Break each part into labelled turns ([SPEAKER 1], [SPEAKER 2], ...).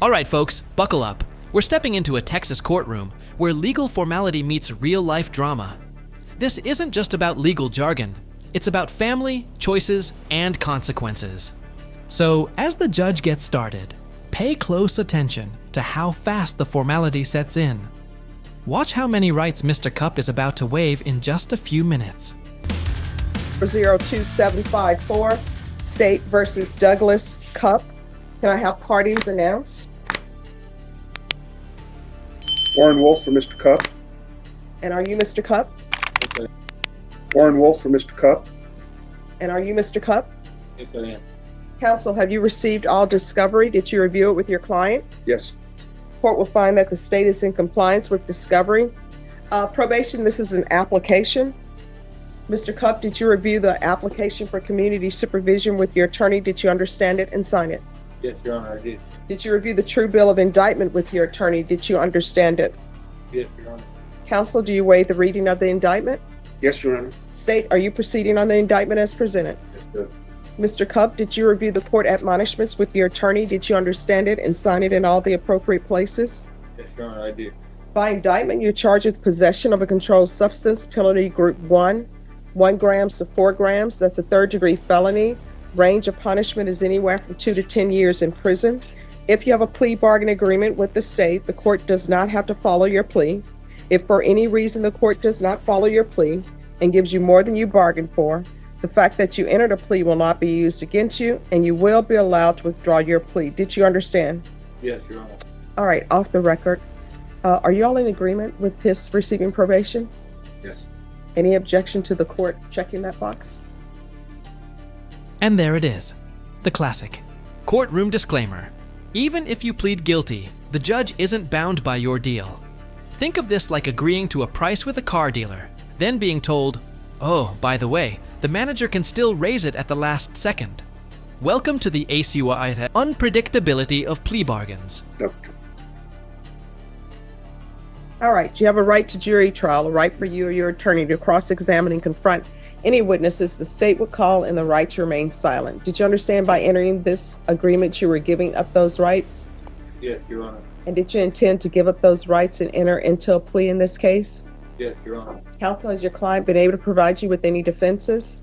[SPEAKER 1] All right, folks, buckle up. We're stepping into a Texas courtroom where legal formality meets real-life drama. This isn't just about legal jargon. It's about family, choices, and consequences. So, as the judge gets started, pay close attention to how fast the formality sets in. Watch how many rights Mr. Cupp is about to waive in just a few minutes.
[SPEAKER 2] 02754, State versus Douglas Cupp. Can I have parties announce?
[SPEAKER 3] Warren Wolf for Mr. Cupp.
[SPEAKER 2] And are you Mr. Cupp?
[SPEAKER 3] Okay. Warren Wolf for Mr. Cupp.
[SPEAKER 2] And are you Mr. Cupp?
[SPEAKER 3] Yes, I am.
[SPEAKER 2] Counsel, have you received all discovery? Did you review it with your client?
[SPEAKER 3] Yes.
[SPEAKER 2] Court will find that the state is in compliance with discovery. Probation, this is an application. Mr. Cupp, did you review the application for community supervision with your attorney? Did you understand it and sign it?
[SPEAKER 3] Yes, Your Honor, I did.
[SPEAKER 2] Did you review the true bill of indictment with your attorney? Did you understand it?
[SPEAKER 3] Yes, Your Honor.
[SPEAKER 2] Counsel, do you waive the reading of the indictment?
[SPEAKER 3] Yes, Your Honor.
[SPEAKER 2] State, are you proceeding on the indictment as presented?
[SPEAKER 3] Yes, sir.
[SPEAKER 2] Mr. Cupp, did you review the court admonishments with your attorney? Did you understand it and sign it in all the appropriate places?
[SPEAKER 3] Yes, Your Honor, I did.
[SPEAKER 2] By indictment, you're charged with possession of a controlled substance, penalty group 1 grams to 4 grams. That's a third-degree felony. Range of punishment is anywhere from 2 to 10 years in prison. If you have a plea bargain agreement with the state, the court does not have to follow your plea. If for any reason the court does not follow your plea and gives you more than you bargained for, the fact that you entered a plea will not be used against you, and you will be allowed to withdraw your plea. Did you understand?
[SPEAKER 3] Yes, Your Honor.
[SPEAKER 2] All right, off the record. Are you all in agreement with his receiving probation?
[SPEAKER 3] Yes.
[SPEAKER 2] Any objection to the court checking that box?
[SPEAKER 1] And there it is, the classic courtroom disclaimer. Even if you plead guilty, the judge isn't bound by your deal. Think of this like agreeing to a price with a car dealer, then being told, oh, by the way, the manager can still raise it at the last second. Welcome to the ACUITA unpredictability of plea bargains.
[SPEAKER 3] Okay.
[SPEAKER 2] All right, you have a right to jury trial, a right for you or your attorney to cross-examine and confront any witnesses the state would call, and the right to remain silent. Did you understand by entering this agreement you were giving up those rights?
[SPEAKER 3] Yes, Your Honor.
[SPEAKER 2] And did you intend to give up those rights and enter into a plea in this case?
[SPEAKER 3] Yes, Your Honor.
[SPEAKER 2] Counsel, has your client been able to provide you with any defenses?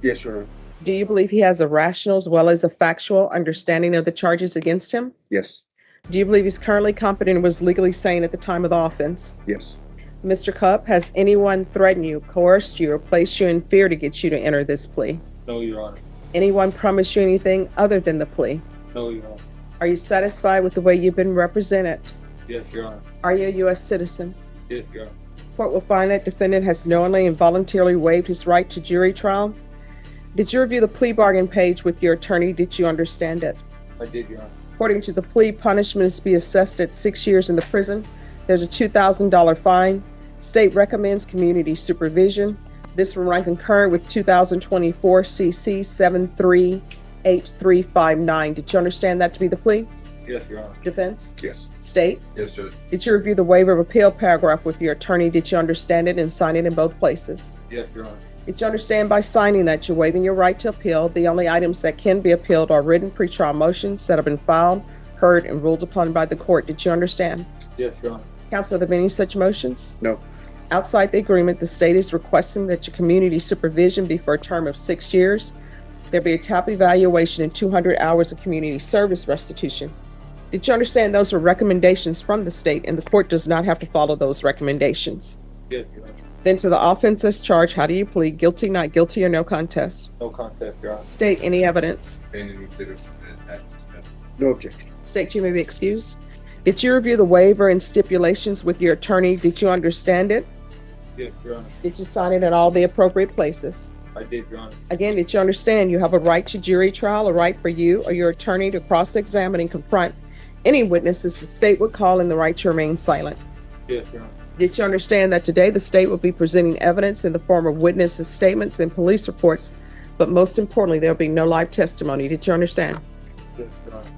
[SPEAKER 3] Yes, Your Honor.
[SPEAKER 2] Do you believe he has a rational as well as a factual understanding of the charges against him?
[SPEAKER 3] Yes.
[SPEAKER 2] Do you believe he's currently competent and was legally sane at the time of the offense?
[SPEAKER 3] Yes.
[SPEAKER 2] Mr. Cupp, has anyone threatened you, coerced you, or placed you in fear to get you to enter this plea?
[SPEAKER 3] No, Your Honor.
[SPEAKER 2] Anyone promised you anything other than the plea?
[SPEAKER 3] No, Your Honor.
[SPEAKER 2] Are you satisfied with the way you've been represented?
[SPEAKER 3] Yes, Your Honor.
[SPEAKER 2] Are you a U.S. citizen?
[SPEAKER 3] Yes, Your Honor.
[SPEAKER 2] Court will find that defendant has knowingly and voluntarily waived his right to jury trial. Did you review the plea bargain page with your attorney? Did you understand it?
[SPEAKER 3] I did, Your Honor.
[SPEAKER 2] According to the plea, punishment is to be assessed at 6 years in the prison. There's a $2,000 fine. State recommends community supervision. This will run concurrent with 2024 CC 738359. Did you understand that to be the plea?
[SPEAKER 3] Yes, Your Honor.
[SPEAKER 2] Defense?
[SPEAKER 3] Yes.
[SPEAKER 2] State?
[SPEAKER 3] Yes, Judge.
[SPEAKER 2] Did you review the waiver of appeal paragraph with your attorney? Did you understand it and sign it in both places?
[SPEAKER 3] Yes, Your Honor.
[SPEAKER 2] Did you understand by signing that you're waiving your right to appeal? The only items that can be appealed are written pretrial motions that have been filed, heard, and ruled upon by the court. Did you understand?
[SPEAKER 3] Yes, Your Honor.
[SPEAKER 2] Counsel, have there been any such motions?
[SPEAKER 3] No.
[SPEAKER 2] Outside the agreement, the state is requesting that your community supervision be for a term of 6 years. There be a top evaluation and 200 hours of community service restitution. Did you understand those were recommendations from the state and the court does not have to follow those recommendations?
[SPEAKER 3] Yes, Your Honor.
[SPEAKER 2] Then to the offense as charged, how do you plead? Guilty, not guilty, or no contest?
[SPEAKER 3] No contest, Your Honor.
[SPEAKER 2] State, any evidence?
[SPEAKER 3] No objection.
[SPEAKER 2] State, you may be excused. Did you review the waiver and stipulations with your attorney? Did you understand it?
[SPEAKER 3] Yes, Your Honor.
[SPEAKER 2] Did you sign it in all the appropriate places?
[SPEAKER 3] I did, Your Honor.
[SPEAKER 2] Again, did you understand you have a right to jury trial, a right for you or your attorney to cross-examine and confront any witnesses the state would call, and the right to remain silent?
[SPEAKER 3] Yes, Your Honor.
[SPEAKER 2] Did you understand that today the state will be presenting evidence in the form of witnesses' statements and police reports, but most importantly, there will be no live testimony? Did you understand?
[SPEAKER 3] Yes, Your Honor.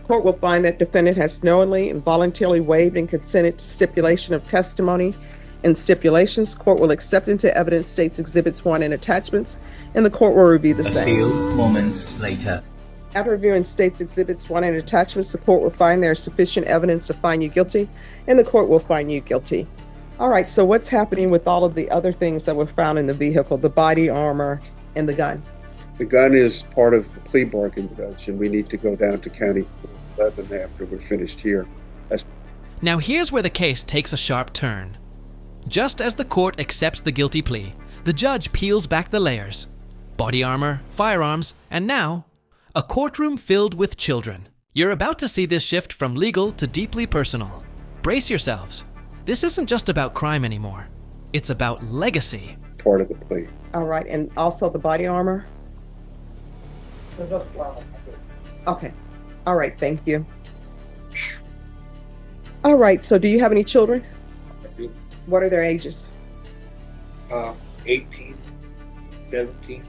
[SPEAKER 2] Court will find that defendant has knowingly and voluntarily waived and consented to stipulation of testimony and stipulations. Court will accept into evidence states exhibits 1 and attachments, and the court will review the
[SPEAKER 4] A
[SPEAKER 2] same.
[SPEAKER 4] few moments later.
[SPEAKER 2] After reviewing state's exhibits 1 and attachments, the court will find there is sufficient evidence to find you guilty, and the court will find you guilty. All right, so what's happening with all of the other things that were found in the vehicle, the body armor and the gun?
[SPEAKER 4] The gun is part of the plea bargain, Judge, and we need to go down to County 11 after we're finished here.
[SPEAKER 1] Now here's where the case takes a sharp turn. Just as the court accepts the guilty plea, the judge peels back the layers. Body armor, firearms, and now, a courtroom filled with children. You're about to see this shift from legal to deeply personal. Brace yourselves. This isn't just about crime anymore. It's about legacy.
[SPEAKER 4] Part of the plea.
[SPEAKER 2] All right, and also the body armor? Okay. All right, thank you. All right, so do you have any children?
[SPEAKER 3] I do.
[SPEAKER 2] What are their ages?
[SPEAKER 3] 18, 17,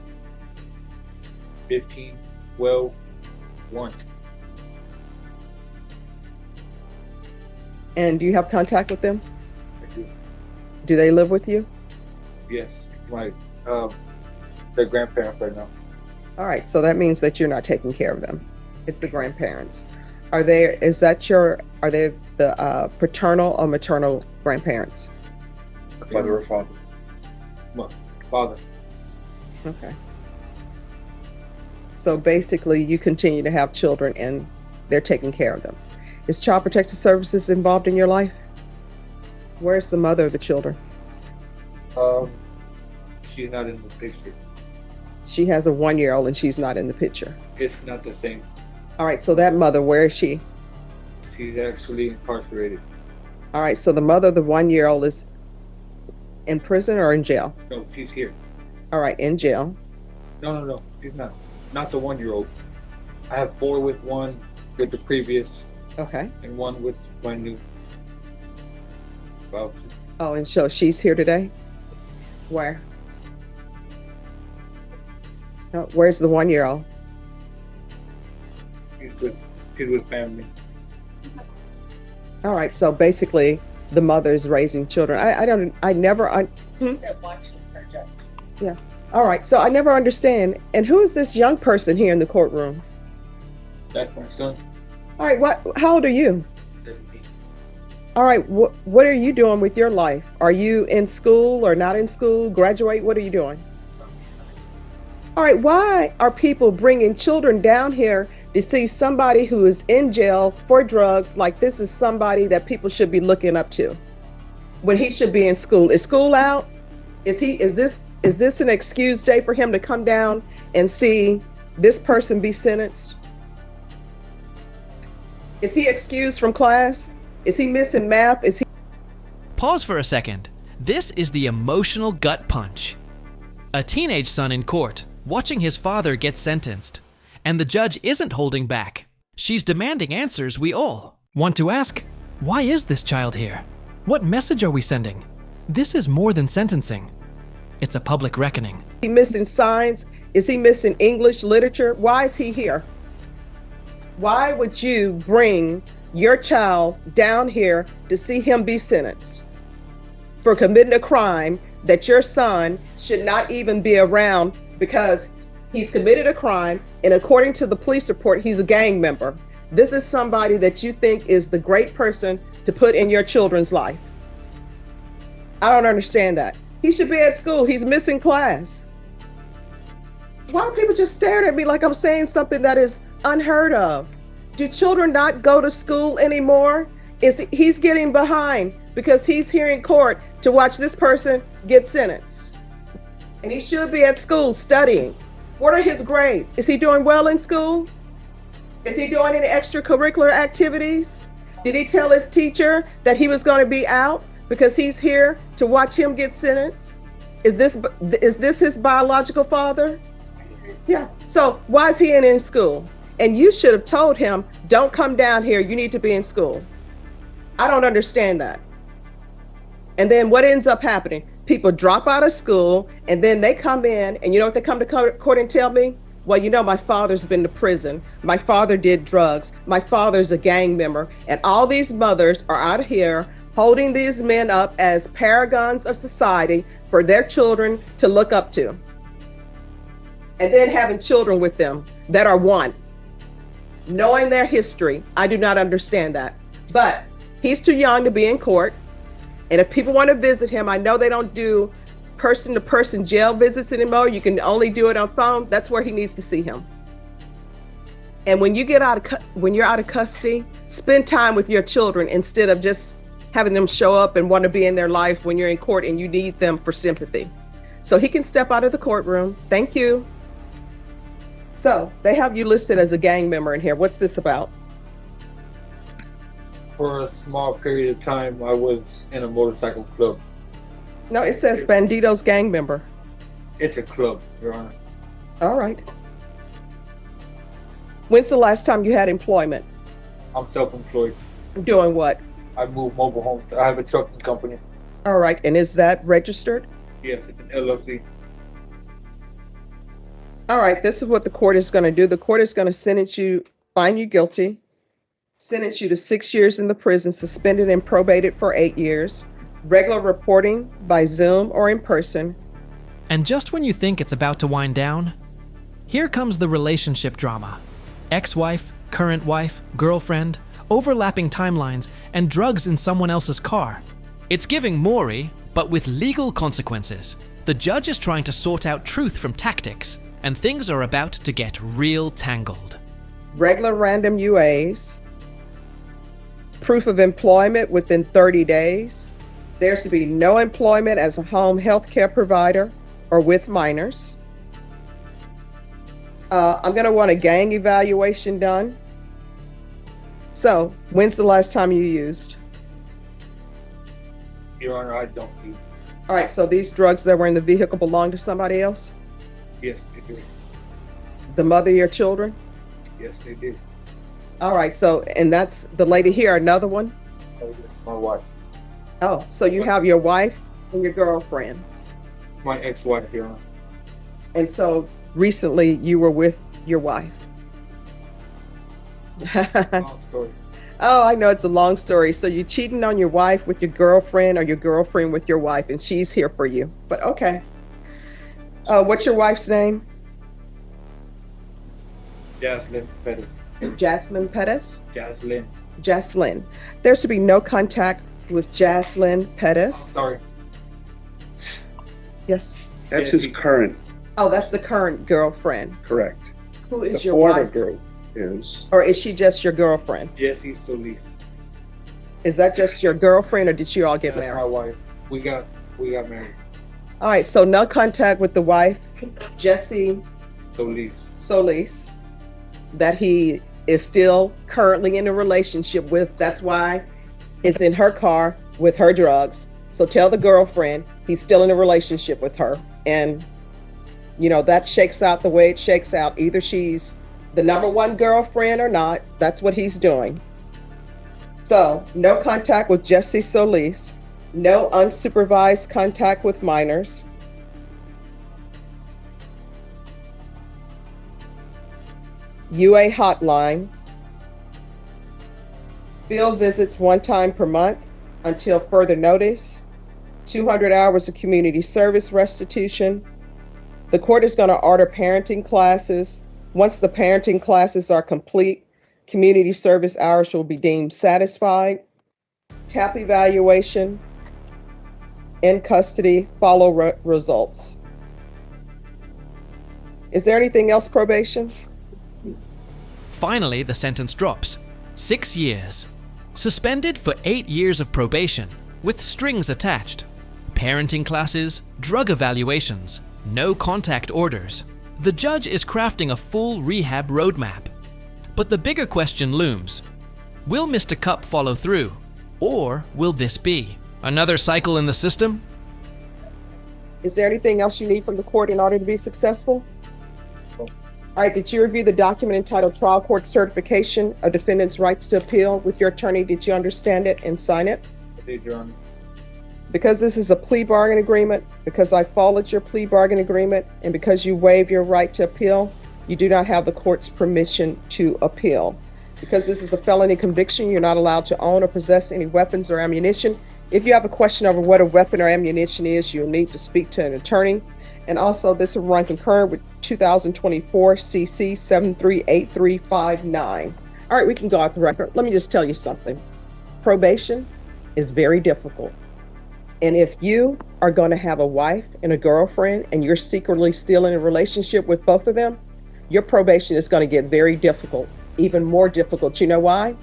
[SPEAKER 3] 15, 12, 1.
[SPEAKER 2] And do you have contact with them?
[SPEAKER 3] I do.
[SPEAKER 2] Do they live with you?
[SPEAKER 3] Yes. My their grandparents right now.
[SPEAKER 2] All right, so that means that you're not taking care of them. It's the grandparents. Are they the paternal or maternal grandparents?
[SPEAKER 4] Mother or father?
[SPEAKER 3] My father.
[SPEAKER 2] Okay. So basically you continue to have children and they're taking care of them. Is Child Protective Services involved in your life? Where's the mother of the children?
[SPEAKER 3] She's not in the picture.
[SPEAKER 2] She has a 1-year-old and she's not in the picture.
[SPEAKER 3] It's not the same.
[SPEAKER 2] All right, so that mother, where is she?
[SPEAKER 3] She's actually incarcerated.
[SPEAKER 2] All right, so the mother of the 1-year-old is in prison or in jail?
[SPEAKER 3] No, she's here.
[SPEAKER 2] All right, in jail.
[SPEAKER 3] No. She's not. Not the 1-year-old. I have 4 with one with the previous
[SPEAKER 2] Okay.
[SPEAKER 3] and 1 with my new spouse.
[SPEAKER 2] Oh, and so she's here today? Where? Oh, where's the 1-year-old?
[SPEAKER 3] She's with family.
[SPEAKER 2] All right, so basically the mother's raising children. Yeah. All right, so I never understand. And who is this young person here in the courtroom?
[SPEAKER 3] That's my son.
[SPEAKER 2] All right, how old are you?
[SPEAKER 3] 17.
[SPEAKER 2] All right, what are you doing with your life? Are you in school or not in school? Graduate? What are you doing? All right, why are people bringing children down here to see somebody who is in jail for drugs like this is somebody that people should be looking up to when he should be in school? Is school out? Is this an excuse day for him to come down and see this person be sentenced? Is he excused from class? Is he missing math?
[SPEAKER 1] Pause for a second. This is the emotional gut punch. A teenage son in court, watching his father get sentenced. And the judge isn't holding back. She's demanding answers we all want to ask. Why is this child here? What message are we sending? This is more than sentencing. It's a public reckoning.
[SPEAKER 2] Is he missing science? Is he missing English literature? Why is he here? Why would you bring your child down here to see him be sentenced for committing a crime that your son should not even be around because he's committed a crime, and according to the police report, he's a gang member. This is somebody that you think is the great person to put in your children's life. I don't understand that. He should be at school. He's missing class. Why are people just staring at me like I'm saying something that is unheard of? Do children not go to school anymore? He's getting behind because he's here in court to watch this person get sentenced. And he should be at school studying. What are his grades? Is he doing well in school? Is he doing any extracurricular activities? Did he tell his teacher that he was going to be out because he's here to watch him get sentenced? Is this his biological father? Yeah. So why is he in school? And you should have told him, don't come down here. You need to be in school. I don't understand that. And then what ends up happening? People drop out of school and then they come in, and you know what they come to court and tell me? Well, you know, my father's been to prison. My father did drugs. My father's a gang member. And all these mothers are out here holding these men up as paragons of society for their children to look up to. And then having children with them that are one. Knowing their history, I do not understand that. But he's too young to be in court. And if people want to visit him, I know they don't do person-to-person jail visits anymore. You can only do it on phone. That's where he needs to see him. And when you're out of custody, spend time with your children instead of just having them show up and want to be in their life when you're in court and you need them for sympathy. So he can step out of the courtroom. Thank you. So they have you listed as a gang member in here. What's this about?
[SPEAKER 3] For a small period of time, I was in a motorcycle club.
[SPEAKER 2] No, it says Banditos gang member.
[SPEAKER 3] It's a club, Your Honor.
[SPEAKER 2] All right. When's the last time you had employment?
[SPEAKER 3] I'm self-employed.
[SPEAKER 2] Doing what?
[SPEAKER 3] I move mobile homes. I have a trucking company.
[SPEAKER 2] All right. And is that registered?
[SPEAKER 3] Yes, it's an LLC.
[SPEAKER 2] All right. This is what the court is going to do. The court is going to find you guilty, sentence you to 6 years in the prison, suspended and probated for 8 years, regular reporting by Zoom or in person.
[SPEAKER 1] And just when you think it's about to wind down, here comes the relationship drama. Ex-wife, current wife, girlfriend, overlapping timelines, and drugs in someone else's car. It's giving Maury, but with legal consequences. The judge is trying to sort out truth from tactics, and things are about to get real tangled.
[SPEAKER 2] Regular random UAs, proof of employment within 30 days. There's to be no employment as a home health care provider or with minors. I'm going to want a gang evaluation done. So, when's the last time you used?
[SPEAKER 3] Your Honor, I don't use.
[SPEAKER 2] All right, so these drugs that were in the vehicle belong to somebody else?
[SPEAKER 3] Yes, they do.
[SPEAKER 2] The mother of your children?
[SPEAKER 3] Yes, they do.
[SPEAKER 2] All right, so, and that's the lady here, another one?
[SPEAKER 3] Oh, yes, my wife.
[SPEAKER 2] Oh, so you have your wife and your girlfriend.
[SPEAKER 3] My ex-wife, Your Honor.
[SPEAKER 2] And so recently you were with your wife.
[SPEAKER 3] Long story.
[SPEAKER 2] Oh, I know it's a long story. So you're cheating on your wife with your girlfriend or your girlfriend with your wife, and she's here for you. But okay. What's your wife's name?
[SPEAKER 3] Jaslyn Pettis.
[SPEAKER 2] Jasmine Pettis?
[SPEAKER 3] Jaslyn.
[SPEAKER 2] Jaslyn. There should be no contact with Jaslyn Pettis.
[SPEAKER 3] Sorry.
[SPEAKER 2] Yes.
[SPEAKER 4] That's his current,
[SPEAKER 2] Oh, that's the current girlfriend.
[SPEAKER 4] correct.
[SPEAKER 2] Who
[SPEAKER 4] The
[SPEAKER 2] is your
[SPEAKER 4] former
[SPEAKER 2] wife?
[SPEAKER 4] girl is,
[SPEAKER 2] Or is she just your girlfriend?
[SPEAKER 3] Jessie Solis.
[SPEAKER 2] Is that just your girlfriend, or did you all get
[SPEAKER 3] That's my
[SPEAKER 2] married?
[SPEAKER 3] wife. We got married.
[SPEAKER 2] All right, so no contact with the wife, Jessie
[SPEAKER 3] Solis.
[SPEAKER 2] Solis, that he is still currently in a relationship with. That's why it's in her car with her drugs. So tell the girlfriend he's still in a relationship with her. And, you know, that shakes out the way it shakes out. Either she's the number one girlfriend or not. That's what he's doing. So no contact with Jessie Solis, no unsupervised contact with minors. UA hotline. Field visits 1 time per month until further notice. 200 hours of community service restitution. The court is going to order parenting classes. Once the parenting classes are complete, community service hours will be deemed satisfied. TAP evaluation. In custody, follow results. Is there anything else, probation?
[SPEAKER 1] Finally, the sentence drops. 6 years. Suspended for 8 years of probation, with strings attached. Parenting classes, drug evaluations, no contact orders. The judge is crafting a full rehab roadmap. But the bigger question looms. Will Mr. Cupp follow through? Or will this be another cycle in the system?
[SPEAKER 2] Is there anything else you need from the court in order to be successful? All right, did you review the document entitled Trial Court Certification of Defendant's Rights to Appeal with your attorney? Did you understand it and sign it?
[SPEAKER 3] I did, Your Honor.
[SPEAKER 2] Because this is a plea bargain agreement, because I followed your plea bargain agreement, and because you waived your right to appeal, you do not have the court's permission to appeal. Because this is a felony conviction, you're not allowed to own or possess any weapons or ammunition. If you have a question over what a weapon or ammunition is, you'll need to speak to an attorney. And also, this will run concurrent with 2024 CC 738359. All right, we can go off the record. Let me just tell you something. Probation is very difficult. And if you are going to have a wife and a girlfriend and you're secretly still in a relationship with both of them, your probation is going to get very difficult, even more difficult. You know why?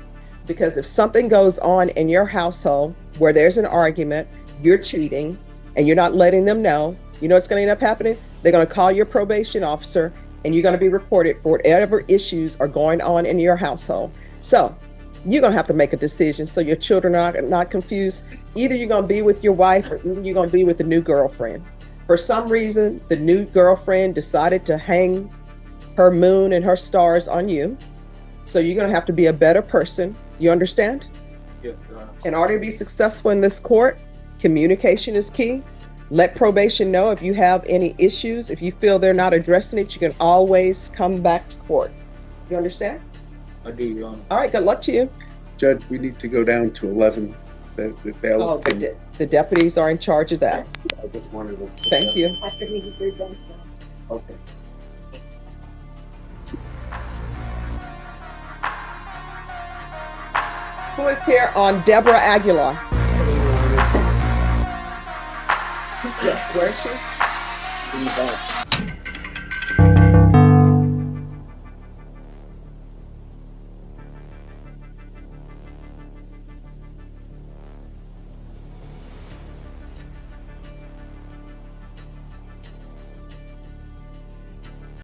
[SPEAKER 2] Because if something goes on in your household where there's an argument, you're cheating, and you're not letting them know, you know what's going to end up happening? They're going to call your probation officer, and you're going to be reported for whatever issues are going on in your household. So you're going to have to make a decision so your children are not confused. Either you're going to be with your wife or either you're going to be with the new girlfriend. For some reason, the new girlfriend decided to hang her moon and her stars on you. So you're going to have to be a better person. You understand?
[SPEAKER 3] Yes, Your Honor.
[SPEAKER 2] In order to be successful in this court, communication is key. Let probation know if you have any issues. If you feel they're not addressing it, you can always come back to court. You understand?
[SPEAKER 3] I do, Your Honor.
[SPEAKER 2] All right, good luck to you.
[SPEAKER 4] Judge, we need to go down to 11. The bail.
[SPEAKER 2] Oh, the deputies are in charge of that.
[SPEAKER 4] I just wanted to.
[SPEAKER 2] Thank you.
[SPEAKER 4] Okay.
[SPEAKER 2] Who is here on Deborah Aguilar? Yes, where is she?
[SPEAKER 3] In the back.